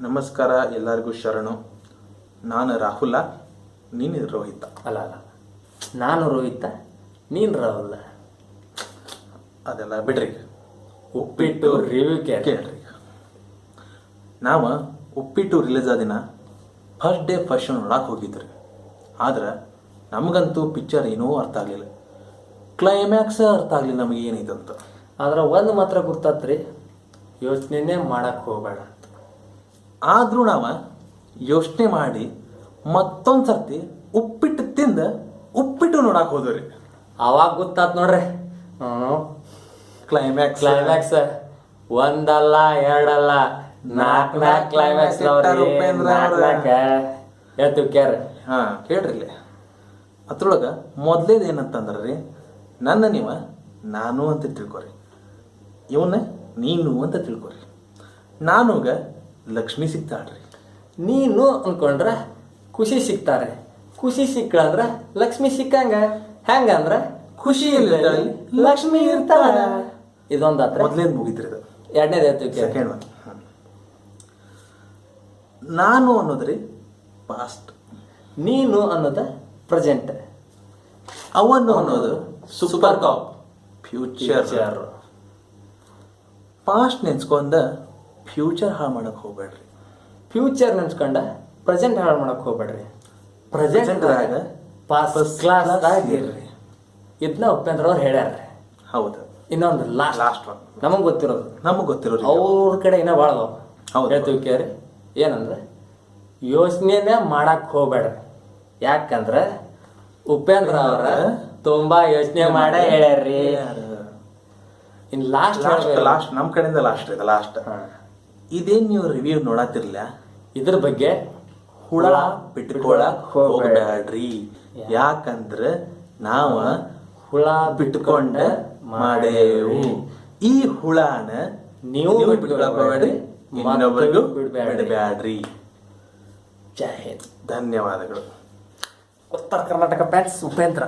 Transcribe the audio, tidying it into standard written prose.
ನಮಸ್ಕಾರ ಎಲ್ಲರಿಗೂ ಶರಣು. ನಾನು ರಾಹುಲ, ನೀನು ರೋಹಿತ. ಅಲ್ಲ ನಾನು ರೋಹಿತ, ನೀನು ರಾಹುಲ. ಅದೆಲ್ಲ ಬಿಡ್ರಿ. ಉಪ್ಪಿಟ್ಟು ರಿವ್ಯೂ ಕೇಳ್ರಿ. ನಾವು ಉಪ್ಪಿಟ್ಟು ರಿಲೀಸ್ ಆದ ದಿನ ಫಸ್ಟ್ ಡೇ ಫಸ್ಟ್ ಶೋ ನೋಡಕ್ಕೆ ಹೋಗಿದ್ರಿ. ಆದ್ರೆ ನಮಗಂತೂ ಪಿಕ್ಚರ್ ಏನೂ ಅರ್ಥ ಆಗಲಿಲ್ಲ. ಕ್ಲೈಮ್ಯಾಕ್ಸ್ ಅರ್ಥ ಆಗಲಿಲ್ಲ ನಮಗೆ ಏನೈತಂತ. ಆದ್ರೆ ಒಂದು ಮಾತ್ರ ಗುರ್ತಾತ್ರಿ, ಯೋಚನೆ ಮಾಡಕ್ಕೆ ಹೋಗಬೇಡ. ಆದರೂ ನಾವು ಯೋಚನೆ ಮಾಡಿ ಮತ್ತೊಂದು ಸರ್ತಿ ಉಪ್ಪಿಟ್ಟು ತಿಂದ ಉಪ್ಪಿಟ್ಟು ನೋಡಕ್ಕೆ ಹೋದ್ರಿ. ಅವಾಗ ಗೊತ್ತಾತ್ ನೋಡ್ರಿ ಕ್ಲೈಮ್ಯಾಕ್ಸ್ ಒಂದಲ್ಲ ಎರಡಲ್ಲ ನಾಲ್ಕು ಕ್ಲೈಮ್ಯಾಕ್ಸ್ ಎತ್ತು ಕೇರ್. ಹಾಂ ಕೇಳ್ರಿ. ಅದ್ರೊಳಗೆ ಮೊದಲೇದು ಏನಂತಂದ್ರೆ ರೀ, ನನ್ನ ನೀವು ನಾನು ಅಂತ ತಿಳ್ಕೊರಿ, ಇವನ್ನ ನೀನು ಅಂತ ತಿಳ್ಕೊರಿ. ನಾನುಗ ಲಕ್ಷ್ಮಿ ಸಿಗ್ತಾಳ್ರಿ. ನೀನು ಅನ್ಕೊಂಡ್ರೆ ಖುಷಿ ಸಿಗ್ತಾರೆ, ಖುಷಿ ಸಿಕ್ಕಂದ್ರ ಲಕ್ಷ್ಮಿ ಸಿಕ್ಕಂಗ. ಹೆಂಗಂದ್ರ ಖುಷಿ ಇರ್ತಾಳೆ ಲಕ್ಷ್ಮಿ ಇರ್ತಾಳ. ಇದೊಂದಾತ್ರ ಮೊದಲೇದು ಮುಗಿದ್ರಿ. ಇದು ಎರಡನೇದು ಎತ್ತು ಸೆಕೆಂಡ್ ಒನ್. ನಾನು ಅನ್ನೋದ್ರಿ ಪಾಸ್ಟ್, ನೀನು ಅನ್ನೋದ ಪ್ರೆಸೆಂಟ್, ಅವನು ಅನ್ನೋದು ಸೂಪರ್ ಟಾಪ್ ಫ್ಯೂಚರ್. ಪಾಸ್ಟ್ ನೆನ್ಸ್ಕೊಂಡ ಫ್ಯೂಚರ್ ಹಾಳು ಮಾಡಕ್ ಹೋಗ್ಬೇಡ್ರಿ. ಫ್ಯೂಚರ್ ನೆನ್ಸ್ಕೊಂಡ ಪ್ರೆಸೆಂಟ್ ಹಾಳು ಮಾಡಕ್ ಹೋಗ್ಬೇಡ್ರಿ. ಪ್ರೆಸೆಂಟ್ ಫಸ್ಟ್ ಕ್ಲಾಸ್ ಆಗಿರ್ರಿ. ಇದನ್ನ ಉಪೇಂದ್ರ ಅವ್ರು ಹೇಳ್ಯಾರ್ರಿ. ಹೌದು. ಇನ್ನೊಂದು ಲಾಸ್ಟ್ ಒನ್ ನಮಗೆ ಗೊತ್ತಿರೋದು, ಅವ್ರ ಕಡೆ ಏನೋ ಭಾಳ ಹೇಳ್ತೀವಿ ಕೇರಿ. ಏನಂದ್ರೆ ಯೋಚನೆನೇ ಮಾಡಕ್ ಹೋಗ್ಬೇಡ್ರಿ. ಯಾಕಂದ್ರೆ ಉಪೇಂದ್ರ ಅವರ ತುಂಬಾ ಯೋಚನೆ ಮಾಡೇ ಹೇಳ್ಯಾರ್ರಿ. ಇನ್ ಲಾಸ್ಟ್ ನಮ್ಮ ಕಡೆಯಿಂದ ಲಾಸ್ಟ್. ಇದೇನ್ ನೀವು ರಿವ್ಯೂ ನೋಡತ್ತಿರ್ಲ, ಇದ್ರ ಬಗ್ಗೆ ಹುಳ ಬಿಟ್ಕೊಳಕ್ ಹೋಗ್ಬೇಡ್ರಿ. ಯಾಕಂದ್ರೆ ನಾವ ಹುಳ ಬಿಟ್ಕೊಂಡ ಮಾಡೇವು. ಈ ಹುಳನ ನೀವು ಬಿಟ್ಕೊಳಕ್ ಹೋಗ್ಬೇಡ್ರಿ, ಇನ್ನೊಬ್ಬರಿಗೂ ಬಿಡಬೇಡ್ರಿ. ಜೈ ಹಿಂದ್. ಧನ್ಯವಾದಗಳು. ಉತ್ತರ ಕರ್ನಾಟಕ ಪ್ಯಾಟ್ಸ್ ಉಪೇಂದ್ರ.